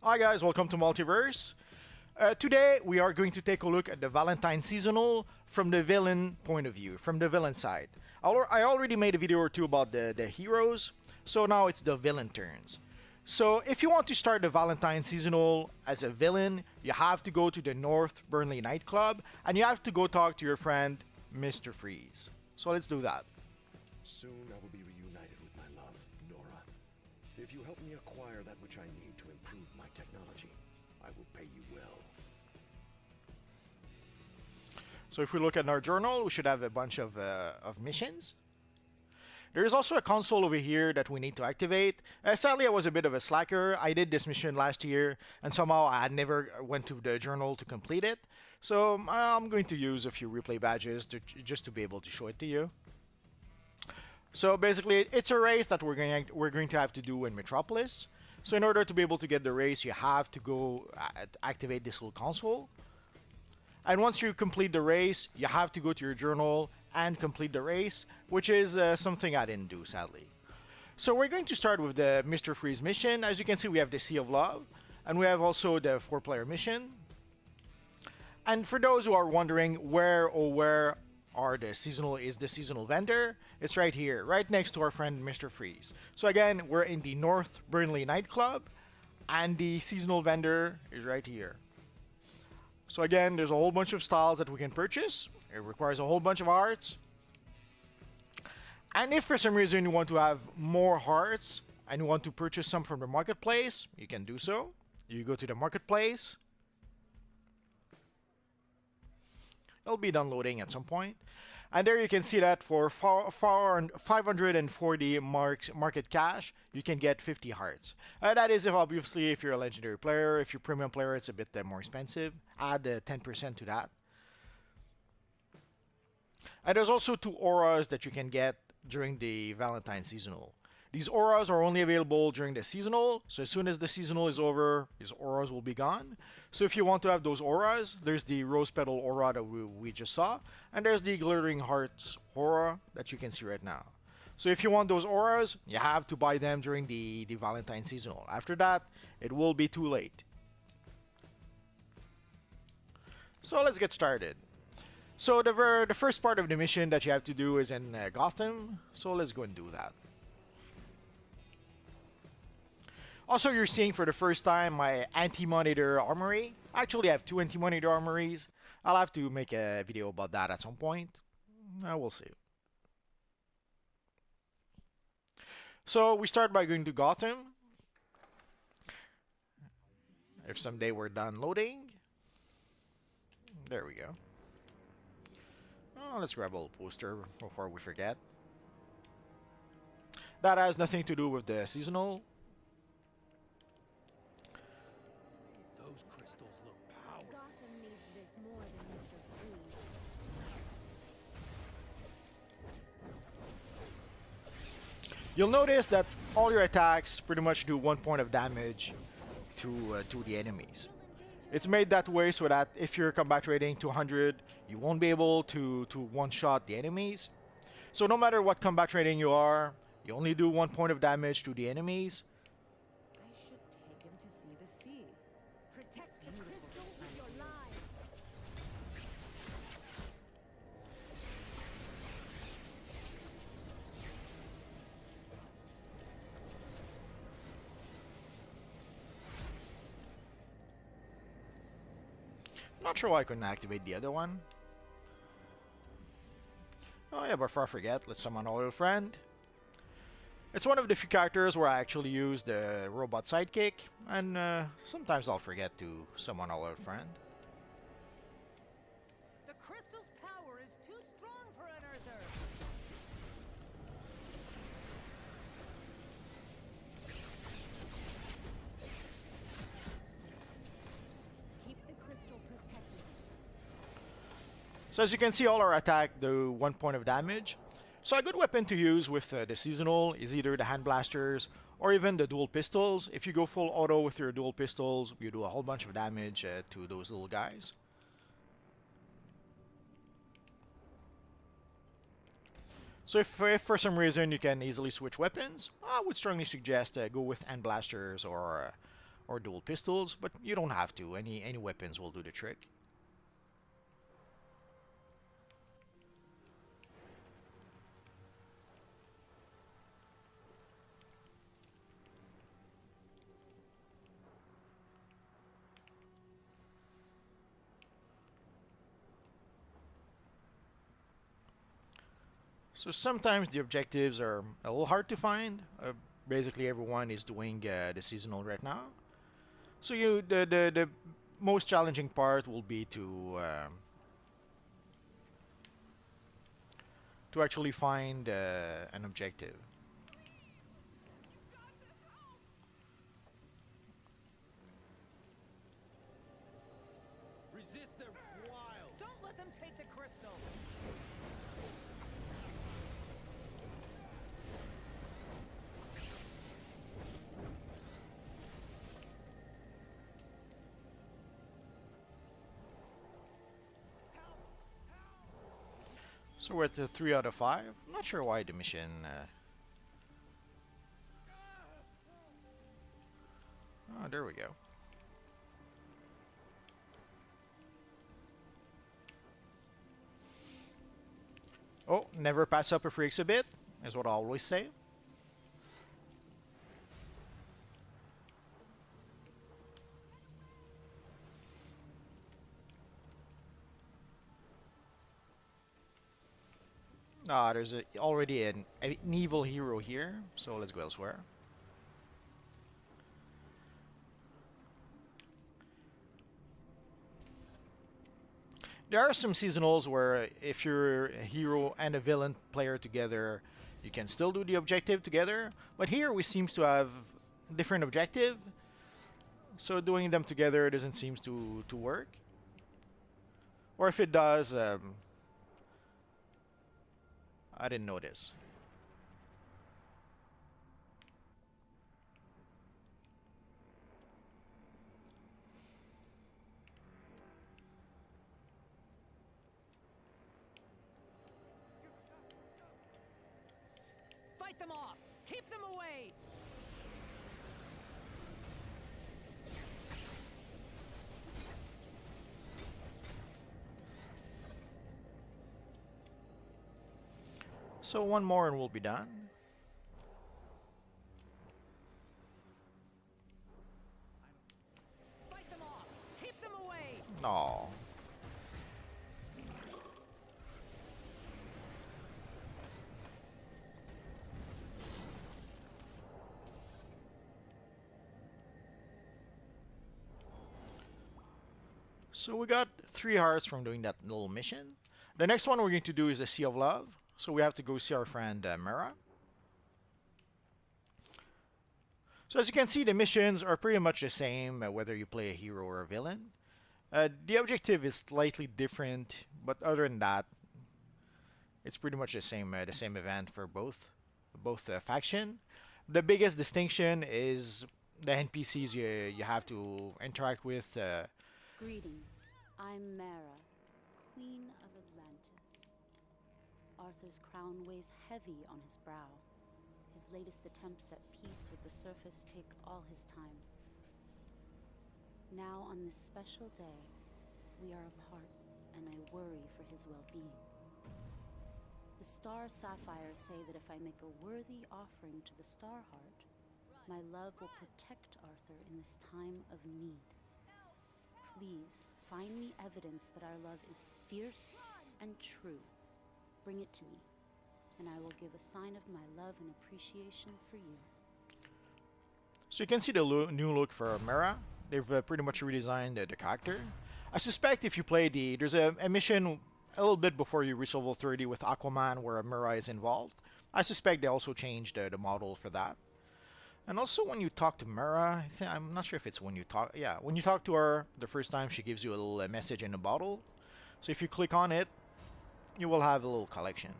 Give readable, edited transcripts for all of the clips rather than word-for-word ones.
Hi guys, welcome to Multiverse. Today we are going to take a look at the Valentine seasonal from the villain point of view, from the villain side. I already made a video or two about the heroes, so now it's the villain turns. So if you want to start the Valentine seasonal as a villain, you have to go to the North Burnley nightclub and you have to go talk to your friend Mr. Freeze. So let's do that. Soon I will be reunited with my love, Nora. If you help me acquire that which I need to improve my technology, I will pay you well. So if we look at our journal, we should have a bunch of missions. There is also a console over here that we need to activate. Sadly, I was a bit of a slacker. I did this mission last year, and somehow I never went to the journal to complete it. So I'm going to use a few replay badges just to be able to show it to you. So basically, it's a race that we're going to have to do in Metropolis. So in order to be able to get the race, you have to go activate this little console. And once you complete the race, you have to go to your journal and complete the race, which is something I didn't do, sadly. So we're going to start with the Mr. Freeze mission. As you can see, we have the Sea of Love, and we have also the 4-player mission. And for those who are wondering where the seasonal vendor, it's right here, right next to our friend Mr. Freeze. So again, we're in the North Burnley nightclub, and the seasonal vendor is right here. So again, there's a whole bunch of styles that we can purchase. It requires a whole bunch of hearts. And if for some reason you want to have more hearts and you want to purchase some from the marketplace, you can do so. You go to the marketplace. It'll be downloading at some point. And there you can see that for 540 market cash, you can get 50 hearts. That is obviously if you're a legendary player. If you're a premium player, it's a bit more expensive. Add 10% to that. And there's also 2 auras that you can get during the Valentine seasonal. These auras are only available during the seasonal, so as soon as the seasonal is over, these auras will be gone. So if you want to have those auras, there's the Rose Petal aura that we just saw, and there's the Glittering Hearts aura that you can see right now. So if you want those auras, you have to buy them during the Valentine seasonal. After that, it will be too late. So let's get started. So the first part of the mission that you have to do is in Gotham, so let's go and do that. Also, you're seeing for the first time my anti-monitor armory. Actually, I have 2 anti-monitor armories. I'll have to make a video about that at some point. We'll see. So we start by going to Gotham. If someday we're done loading. There we go. Oh, let's grab a little poster before we forget. That has nothing to do with the seasonal. Those crystals look powerful. Gotham needs this more than Mr. Freeze. You'll notice that all your attacks pretty much do 1 point of damage to the enemies. It's made that way so that if your combat rating 200, you won't be able to one-shot the enemies. So no matter what combat rating you are, you only do 1 point of damage to the enemies. I should take him to see the sea. Protect the crystal with your lives. Not sure why I couldn't activate the other one. Oh yeah, before I forget, let's summon our little friend. It's one of the few characters where I actually use the robot sidekick, and sometimes I'll forget to summon our little friend. The crystal's power is too strong for an Earther. Keep the crystal protected. So as you can see, all our attack do 1 point of damage. So a good weapon to use with the seasonal is either the hand blasters or even the dual pistols. If you go full auto with your dual pistols, you do a whole bunch of damage to those little guys. So if for some reason you can easily switch weapons, I would strongly suggest go with hand blasters or dual pistols, but you don't have to. Any weapons will do the trick. So sometimes the objectives are a little hard to find. Basically, everyone is doing the seasonal right now. So the most challenging part will be to actually find an objective. Resist their wiles. Don't let them take the crystal. So we're at the 3 out of 5. I'm not sure why the mission. Oh, there we go. Oh, never pass up a free exhibit, is what I always say. Ah, there's already an evil hero here, so let's go elsewhere. There are some seasonals where if you're a hero and a villain player together, you can still do the objective together. But here we seems to have different objective, so doing them together doesn't seem to work. Or if it does, I didn't notice. Fight them off. Keep them away. So one more and we'll be done. Fight them off. Keep them away. No. So we got 3 hearts from doing that little mission. The next one we're going to do is a Sea of Love. So we have to go see our friend Mera. So as you can see, the missions are pretty much the same, whether you play a hero or a villain. The objective is slightly different, but other than that, it's pretty much the same event for both faction. The biggest distinction is the NPCs you have to interact with. Greetings. I'm Mara, Queen of Atlantis. Arthur's crown weighs heavy on his brow. His latest attempts at peace with the surface take all his time. Now, on this special day, we are apart, and I worry for his well-being. The star sapphires say that if I make a worthy offering to the star heart, my love will protect Arthur in this time of need. Please, find me evidence that our love is fierce and true. Bring it to me, and I will give a sign of my love and appreciation for you. So you can see the new look for Mera. They've pretty much redesigned the character. I suspect if you play there's a mission a little bit before you reach level 30 with Aquaman where Mera is involved. I suspect they also changed the model for that. And also when you talk to Mera, I'm not sure if it's when you talk, yeah, when you talk to her the first time, she gives you a little message in a bottle. So if you click on it, you will have a little collection.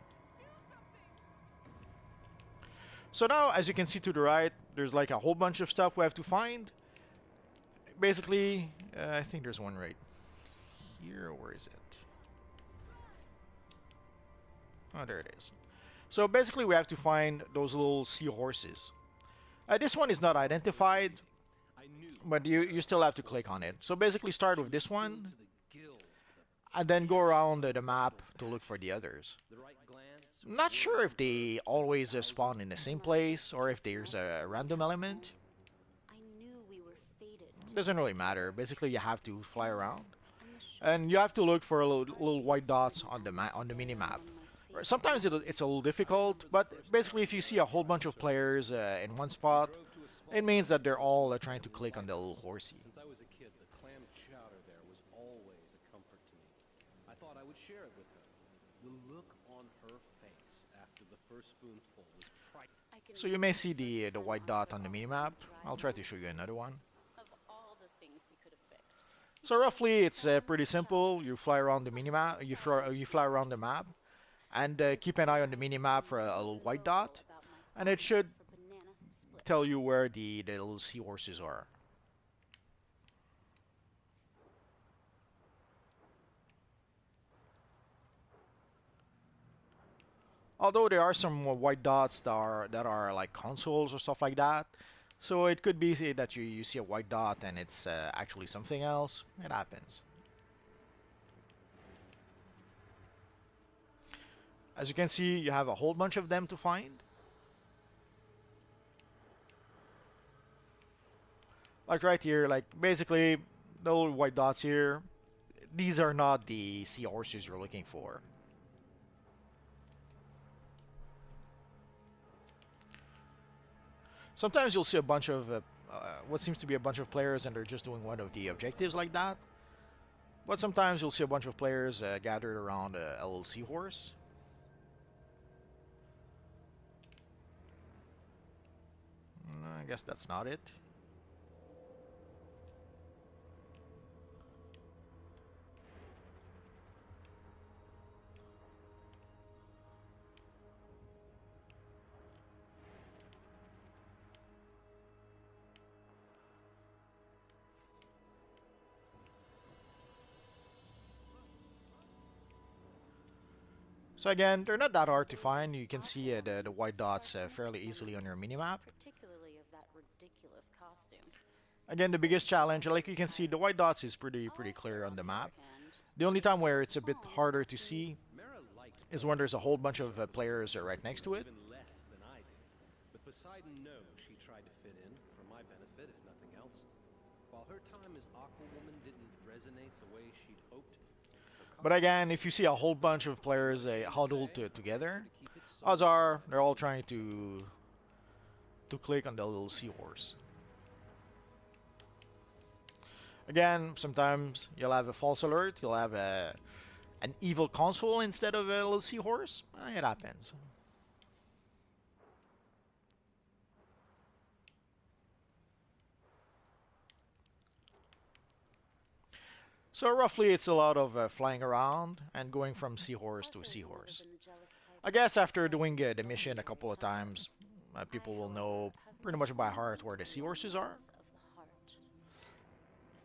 So now, as you can see to the right, there's like a whole bunch of stuff we have to find. Basically, I think there's one right here. Where is it? Oh, there it is. So basically, we have to find those little seahorses. This one is not identified. I knew. but you still have to click on it. So basically start with this one, To the gills with and then go around the map to look for the others. the right glance. Not sure if they always spawn in the same place or if there's a random element. I knew we were fated to Doesn't really matter. Basically, you have to fly around, and the and you have to look for little white dots on the on the mini map. Or sometimes it's a little difficult, but basically, if you see a whole bunch of players in one spot, it means that they're all trying to click on the little horsey. Since I was a kid, the clam chowder there was always a comfort to me. I thought I would share it with her. The look on her face after the first spoonful was priceless. So you may see the white dot on the mini map. I'll try to show you another one. Of all the things he could have picked. So roughly, it's pretty simple. You fly around the mini map. You fly around the map, and keep an eye on the mini map for a little white dot, and it should tell you where the little seahorses are. Although there are some white dots that are like consoles or stuff like that, so it could be that you see a white dot and it's actually something else. It happens. As you can see, you have a whole bunch of them to find. Like right here, like basically the little white dots here, these are not the seahorses you're looking for. Sometimes you'll see a bunch of what seems to be a bunch of players and they're just doing one of the objectives like that. But sometimes you'll see a bunch of players gathered around a little seahorse. I guess that's not it. So again, they're not that hard to find. You can see the white dots fairly easily on your minimap. Particularly of that ridiculous costume. Again, the biggest challenge, like you can see, the white dots is pretty clear on the map. The only time where it's a bit harder to see Mara liked is when there's a whole bunch of players right next to it. even less than I did. But Poseidon knows she tried to fit in for my benefit, if nothing else. While her time as Aquawoman didn't resonate the way she'd hoped. But again, if you see a whole bunch of players huddled together, odds are they're all trying to click on the little seahorse. Again, sometimes you'll have a false alert, you'll have an evil console instead of a little seahorse. It happens. So roughly it's a lot of flying around and going from seahorse to seahorse. I guess after doing the mission a couple of times, people will know pretty much by heart where the seahorses are. If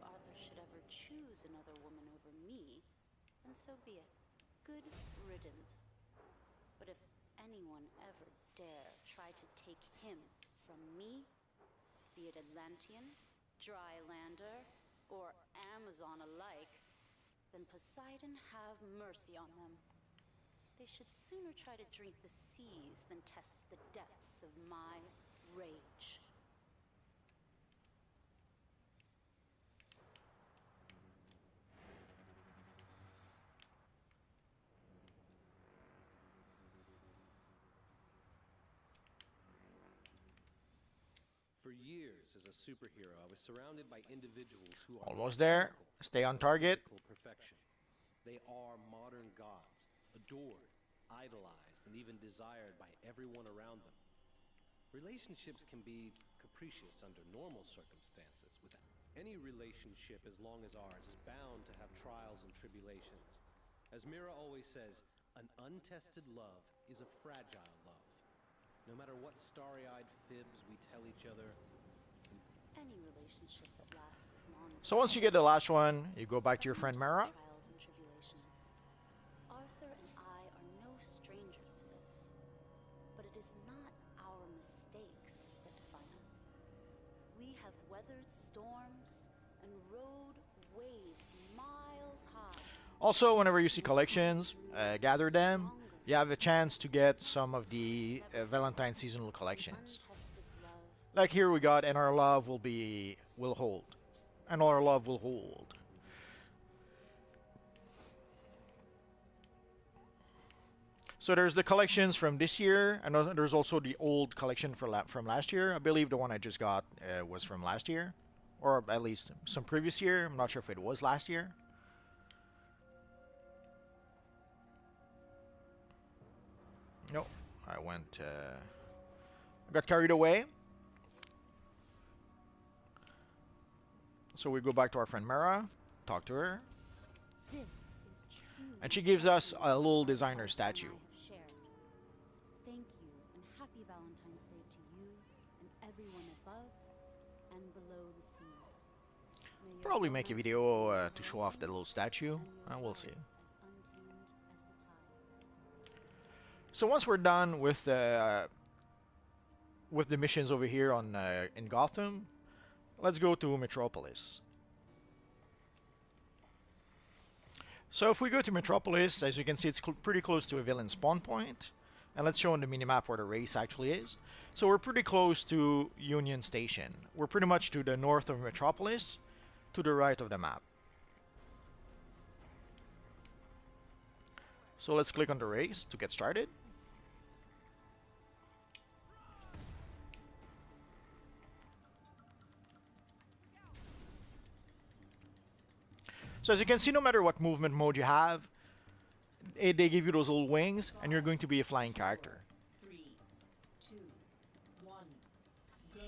Arthur should ever choose another woman over me, then so be it. Good riddance. But if anyone ever dare try to take him from me, be it Atlantean, Drylander, or Amazon alike, then Poseidon have mercy on them. They should sooner try to drink the seas than test the depths of my rage. For years as a superhero, I was surrounded by individuals who are Almost there. Stay on target. physical perfection. They are modern gods, adored, idolized, and even desired by everyone around them. Relationships can be capricious under normal circumstances. With any relationship, as long as ours, is bound to have trials and tribulations. As Mira always says, an untested love is a fragile love. No matter what starry-eyed fibs we tell each other, Any relationship that lasts as long as So once you get the last one, you go back to your friend Mara. trials and tribulations. Arthur and I are no strangers to this, but it is not our mistakes that define us. We have have weathered storms and rode waves miles high. Also, whenever you see collections, gather them. You have a chance to get some of the Valentine seasonal collections. Untested love. Like here we got, and our love will hold, and our love will hold. So there's the collections from this year, and there's also the old collection from last year. I believe the one I just got was from last year, or at least some previous year. I'm not sure if it was last year. No, I got carried away. So we go back to our friend Mara, talk to her, This is true. and she gives us a little designer statue. Thank you and happy Valentine's Day to you and everyone above and below the seas. May your Probably make a romances video be to show off that little statue, and your and we'll see. love as untamed as the tides. So once we're done with the missions over here in Gotham, let's go to Metropolis. So if we go to Metropolis, as you can see, it's pretty close to a villain spawn point. And let's show on the minimap where the race actually is. So we're pretty close to Union Station. We're pretty much to the north of Metropolis, to the right of the map. So let's click on the race to get started. So as you can see, no matter what movement mode you have, they give you those little wings, and you're going to be a flying character. 3, 2, 1, go.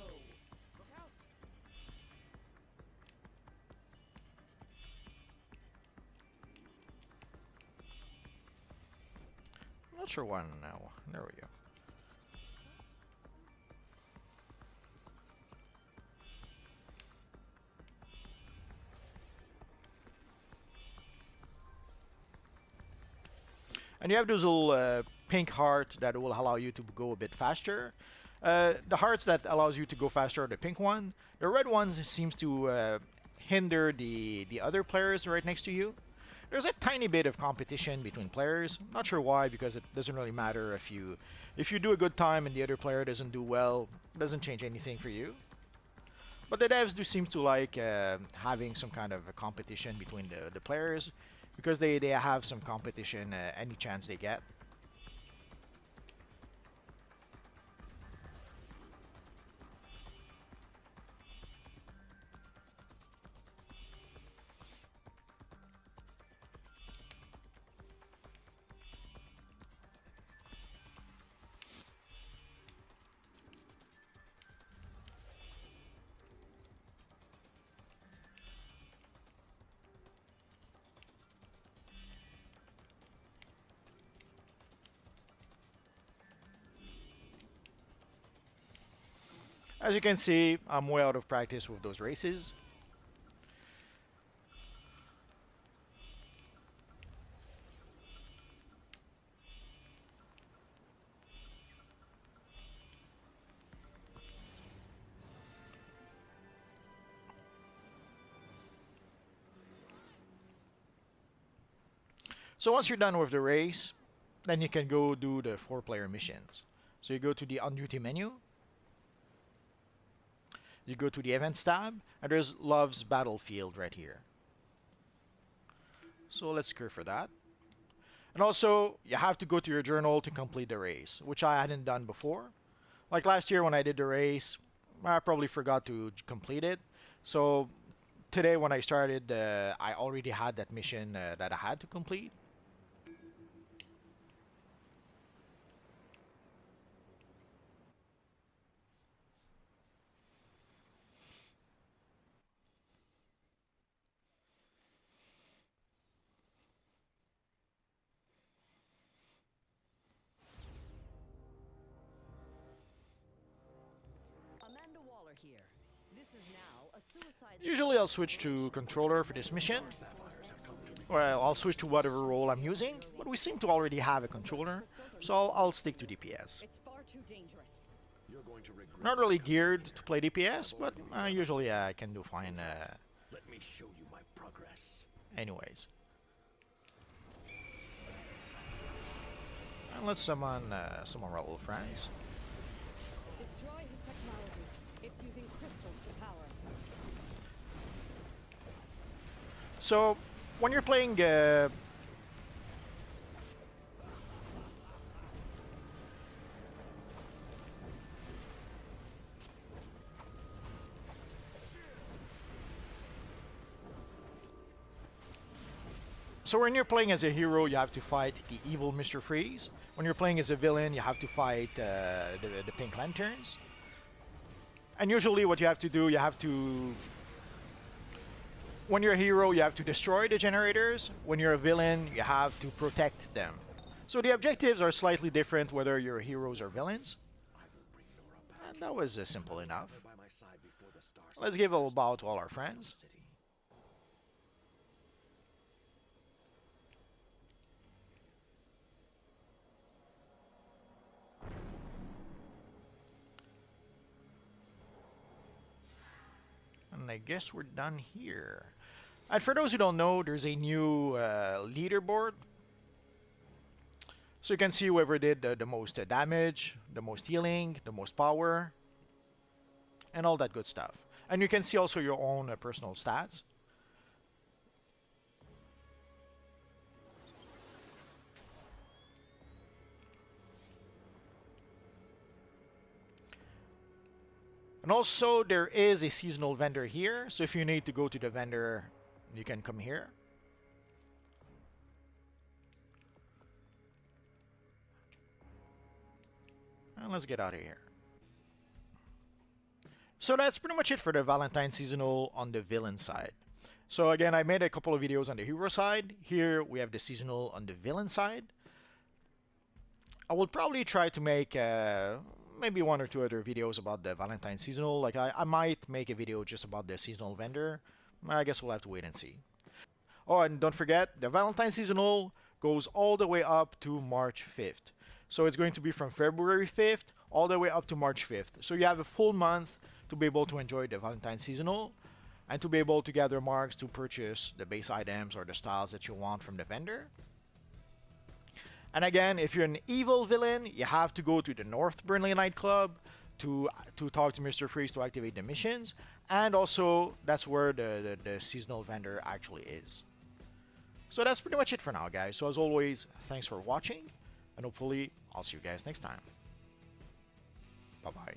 I'm not sure why now. There we go. And you have those little pink heart that will allow you to go a bit faster. The hearts that allows you to go faster are the pink one. The red ones seems to hinder the other players right next to you. There's a tiny bit of competition between players. Not sure why, because it doesn't really matter if you do a good time and the other player doesn't do well. It doesn't change anything for you. But the devs do seem to like having some kind of a competition between the players, because they have some competition any chance they get. As you can see, I'm way out of practice with those races. So once you're done with the race, then you can go do the 4-player missions. So you go to the on-duty menu, you go to the events tab, and there's Love's Battlefield right here. So let's go for that. And also, you have to go to your journal to complete the race, which I hadn't done before. Like last year when I did the race, I probably forgot to complete it. So today when I started, I already had that mission that I had to complete. Here. This is now a suicide. Usually I'll switch to controller for this mission. Well, I'll switch to whatever role I'm using, but we seem to already have a controller, so I'll stick to DPS. It's far too dangerous. You're going to regret Not really coming geared here. to play DPS, I've but already begun. usually I can do fine. Let me show you my progress. Anyways, and let's summon our old friends. Destroy his technology. It's using crystals to power it. So when you're playing. So when you're playing as a hero, you have to fight the evil Mr. Freeze. When you're playing as a villain, you have to fight the Pink Lanterns. And usually what you have to do, you have to... When you're a hero, you have to destroy the generators. When you're a villain, you have to protect them. So the objectives are slightly different whether you're heroes or villains. I will bring Nora back. And that was simple enough. Have her by my side before the star Let's give a little bow to all our friends. city. And I guess we're done here. And for those who don't know, there's a new leaderboard. So you can see whoever did the most damage, the most healing, the most power, and all that good stuff. And you can see also your own personal stats. And also there is a seasonal vendor here. So if you need to go to the vendor, you can come here. And let's get out of here. So that's pretty much it for the Valentine seasonal on the villain side. So again, I made a couple of videos on the hero side. Here we have the seasonal on the villain side. I will probably try to make maybe one or two other videos about the Valentine seasonal. Like I might make a video just about the seasonal vendor. I guess we'll have to wait and see. Oh, and don't forget, the Valentine seasonal goes all the way up to March 5th. So it's going to be from February 5th all the way up to March 5th. So you have a full month to be able to enjoy the Valentine seasonal and to be able to gather marks to purchase the base items or the styles that you want from the vendor. And again, if you're an evil villain, you have to go to the North Burnley nightclub to talk to Mr. Freeze to activate the missions. And also, that's where the seasonal vendor actually is. So that's pretty much it for now, guys. So as always, thanks for watching. And hopefully, I'll see you guys next time. Bye-bye.